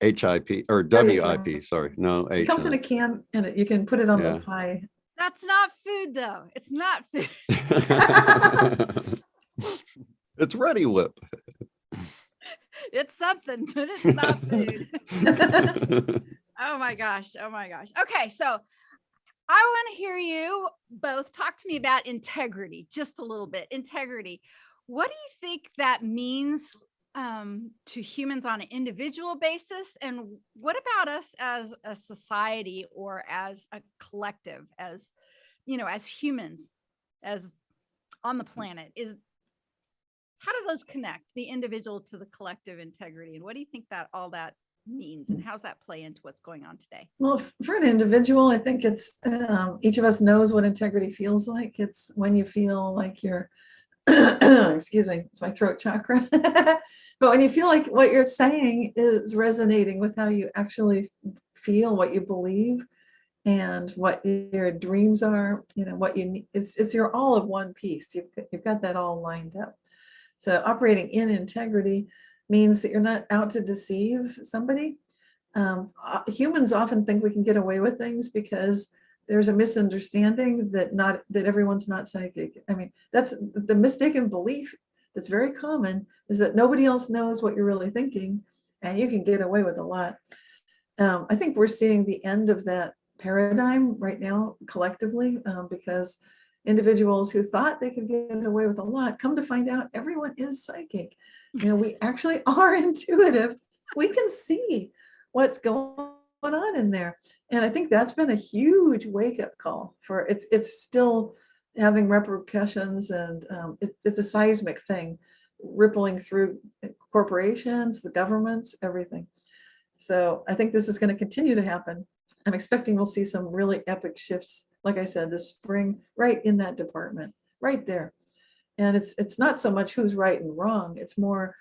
Speaker 2: HIP or WIP. Sorry, no H.
Speaker 3: It comes in a can, and you can put it on the pie.
Speaker 1: That's not food, though. It's not food.
Speaker 2: It's Ready Whip.
Speaker 1: It's something, but it's not food. Oh my gosh. Oh my gosh. Okay, so I want to hear you both talk to me about integrity just a little bit. Integrity. What do you think that means to humans on an individual basis? And what about us as a society or as a collective, as as humans, as on the planet? How do those connect, the individual to the collective integrity? And what do you think that all that means, and how's that play into what's going on today?
Speaker 3: Well, for an individual, I think it's each of us knows what integrity feels like. It's when you feel like you're, excuse me, it's my throat chakra. But when you feel like what you're saying is resonating with how you actually feel, what you believe, and what your dreams are, what you need. It's your all of one piece. You've got that all lined up. So operating in integrity means that you're not out to deceive somebody. Humans often think we can get away with things because there's a misunderstanding that everyone's not psychic. I mean, that's the mistaken belief that's very common, is that nobody else knows what you're really thinking, and you can get away with a lot. I think we're seeing the end of that paradigm right now collectively, because individuals who thought they could get away with a lot come to find out everyone is psychic. We actually are intuitive. We can see what's going on in there. And I think that's been a huge wake-up call for it's still having repercussions, and it's a seismic thing rippling through corporations, the governments, everything. So I think this is going to continue to happen. I'm expecting we'll see some really epic shifts, like I said, this spring, right in that department, right there. And it's not so much who's right and wrong, it's more,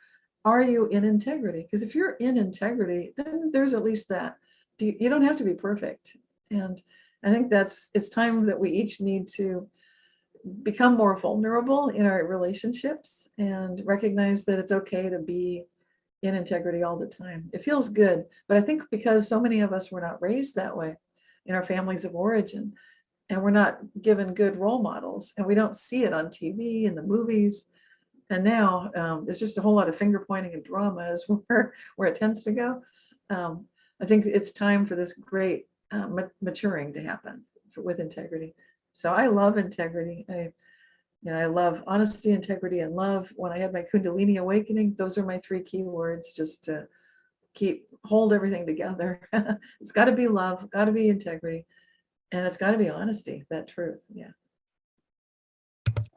Speaker 3: are you in integrity? Because if you're in integrity, then there's at least that. You don't have to be perfect. And I think it's time that we each need to become more vulnerable in our relationships and recognize that it's okay to be in integrity all the time. It feels good, but I think because so many of us were not raised that way in our families of origin, and we're not given good role models, and we don't see it on TV and the movies. And now there's just a whole lot of finger pointing and drama is where it tends to go. I think it's time for this great maturing to happen with integrity. So I love integrity. I love honesty, integrity, and love. When I had my Kundalini awakening, those are my 3 key words, just to hold everything together. It's got to be love, got to be integrity, and it's got to be honesty, that truth. Yeah.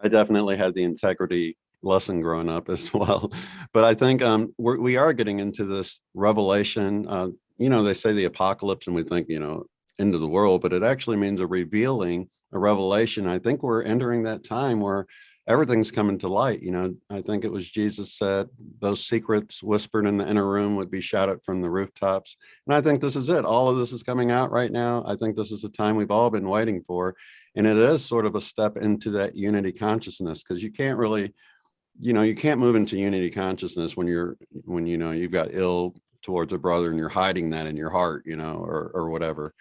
Speaker 2: I definitely had the integrity lesson growing up as well. But I think we are getting into this revelation. They say the apocalypse, and we think, end of the world, but it actually means a revealing, a revelation. I think we're entering that time where everything's coming to light. I think it was Jesus said those secrets whispered in the inner room would be shouted from the rooftops. And I think this is it. All of this is coming out right now. I think this is the time we've all been waiting for. And it is sort of a step into that unity consciousness, because you can't really, you can't move into unity consciousness when you've got ill towards a brother and you're hiding that in your heart, or whatever.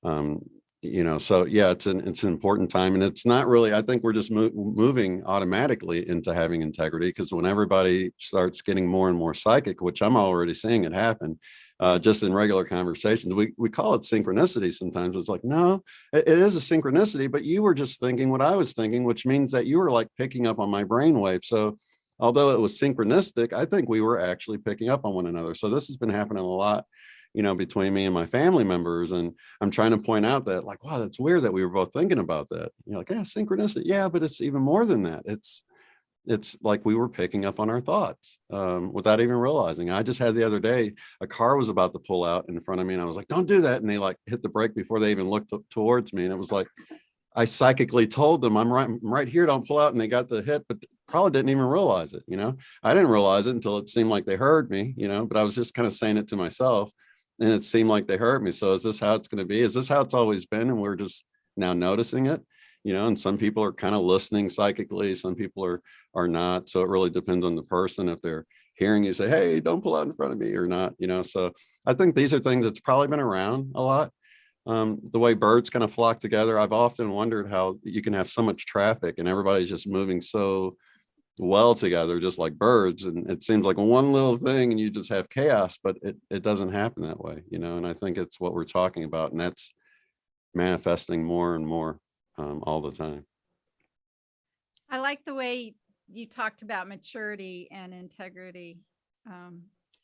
Speaker 2: So yeah, it's an important time, and it's not really, I think we're just moving automatically into having integrity, because when everybody starts getting more and more psychic, which I'm already seeing it happen, just in regular conversations, we call it synchronicity sometimes. It's like, no, it is a synchronicity, but you were just thinking what I was thinking, which means that you were like picking up on my brainwave. So although it was synchronistic, I think we were actually picking up on one another. So this has been happening a lot, between me and my family members. And I'm trying to point out that, like, wow, that's weird that we were both thinking about that. Like, yeah, synchronicity. Yeah, but it's even more than that. It's like we were picking up on our thoughts without even realizing. I just had the other day, a car was about to pull out in front of me, and I was like, don't do that. And they like hit the brake before they even looked towards me. And it was like, I psychically told them, I'm right here, don't pull out. And they got the hit, but probably didn't even realize it. I didn't realize it until it seemed like they heard me, but I was just kind of saying it to myself, and it seemed like they heard me. So is this how it's going to be? Is this how it's always been? And we're just now noticing it, and some people are kind of listening psychically. Some people are not. So it really depends on the person. If they're hearing you say, hey, don't pull out in front of me, or not, so I think these are things that's probably been around a lot. the way birds kind of flock together. I've often wondered how you can have so much traffic and everybody's just moving so well together, just like birds. And it seems like one little thing and you just have chaos, but it doesn't happen that way, and I think it's what we're talking about, and that's manifesting more and more all the time.
Speaker 1: I like the way you talked about maturity and integrity,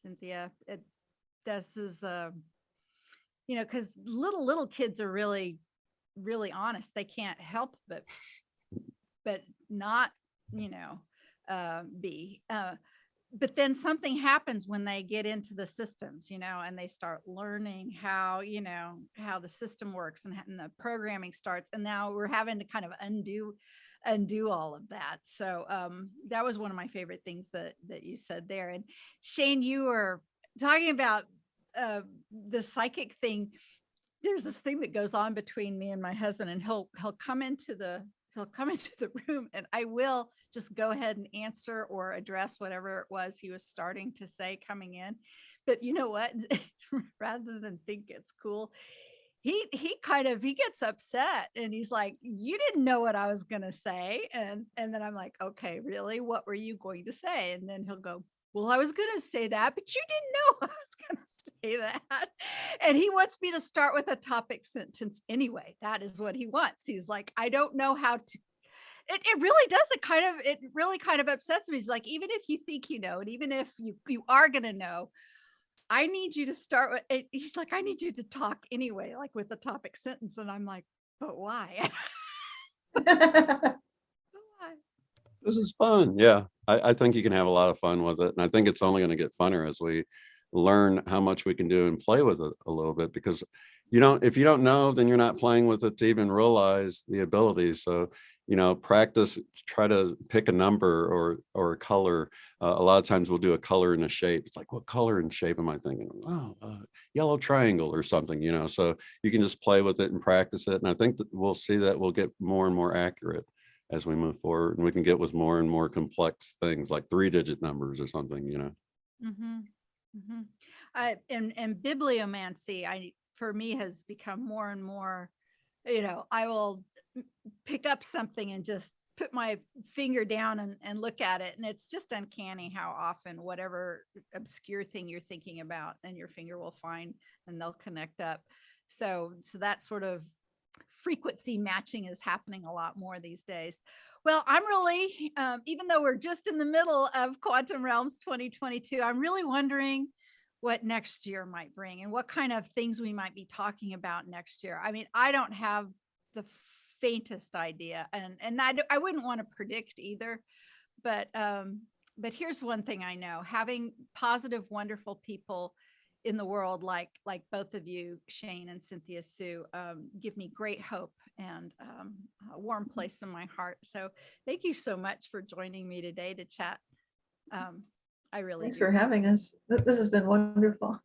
Speaker 1: Cynthia. This is, because little kids are really, really honest. They can't help but not, be. But then something happens when they get into the systems, and they start learning how the system works, and the programming starts. And now we're having to kind of undo all of that. So that was one of my favorite things that you said there. And Shane, you were talking about the psychic thing. There's this thing that goes on between me and my husband, and he'll come into the room, and I will just go ahead and answer or address whatever it was he was starting to say coming in. But you know what? Rather than think it's cool, he gets upset, and he's like, "You didn't know what I was gonna say," and then I'm like, "Okay, really? What were you going to say?" And then he'll go, "Well, I was gonna say that, but you didn't know I was gonna say that." And he wants me to start with a topic sentence anyway. That is what he wants. He's like, "I don't know how to." It really does. It really kind of upsets me. He's like, "Even if you think you know, and even if you are gonna know, I need you to start with," he's like, "I need you to talk anyway, like with the topic sentence." And I'm like, "But why?" Why?
Speaker 2: This is fun. Yeah. I think you can have a lot of fun with it. And I think it's only going to get funner as we learn how much we can do and play with it a little bit, because if you don't know, then you're not playing with it to even realize the abilities. So, practice, try to pick a number or a color. A lot of times we'll do a color and a shape. It's like, what color and shape am I thinking? Oh, yellow triangle or something, so you can just play with it and practice it. And I think that we'll see that we'll get more and more accurate as we move forward, and we can get with more and more complex things like 3-digit numbers or something,
Speaker 1: Mm-hmm. Mm-hmm. And bibliomancy, for me, has become more and more, I will pick up something and just put my finger down and look at it. And it's just uncanny how often whatever obscure thing you're thinking about, and your finger will find, and they'll connect up. So that sort of frequency matching is happening a lot more these days. Well, I'm really, even though we're just in the middle of Quantum Realms 2022, I'm really wondering what next year might bring, and what kind of things we might be talking about next year. I mean, I don't have the faintest idea, and I wouldn't want to predict either. But here's one thing I know: having positive, wonderful people in the world like both of you, Shane and Cynthia Sue, give me great hope and a warm place in my heart. So thank you so much for joining me today to chat. I really
Speaker 3: Thanks
Speaker 1: do.
Speaker 3: for having us. This has been wonderful.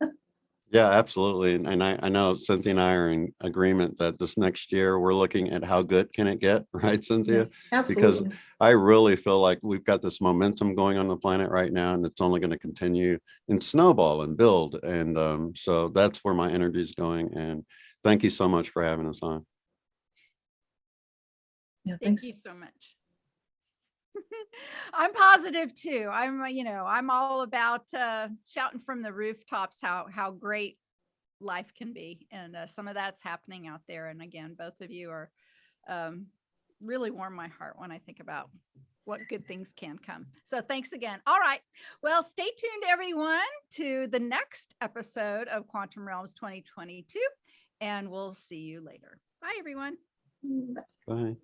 Speaker 2: Yeah, absolutely. And I know Cynthia and I are in agreement that this next year we're looking at how good can it get, right, Cynthia?
Speaker 3: Yes,
Speaker 2: Because
Speaker 3: absolutely.
Speaker 2: I really feel like we've got this momentum going on the planet right now, and it's only going to continue and snowball and build. And so that's where my energy is going. And thank you so much for having us on.
Speaker 3: Yeah,
Speaker 1: Thank
Speaker 3: thanks.
Speaker 1: you so much. I'm positive too. I'm all about shouting from the rooftops how great life can be, and some of that's happening out there. And again, both of you are really warm my heart when I think about what good things can come. So thanks again. All right. Well, stay tuned, everyone, to the next episode of Quantum Realms 2022, and we'll see you later. Bye, everyone.
Speaker 3: Bye.
Speaker 2: Bye.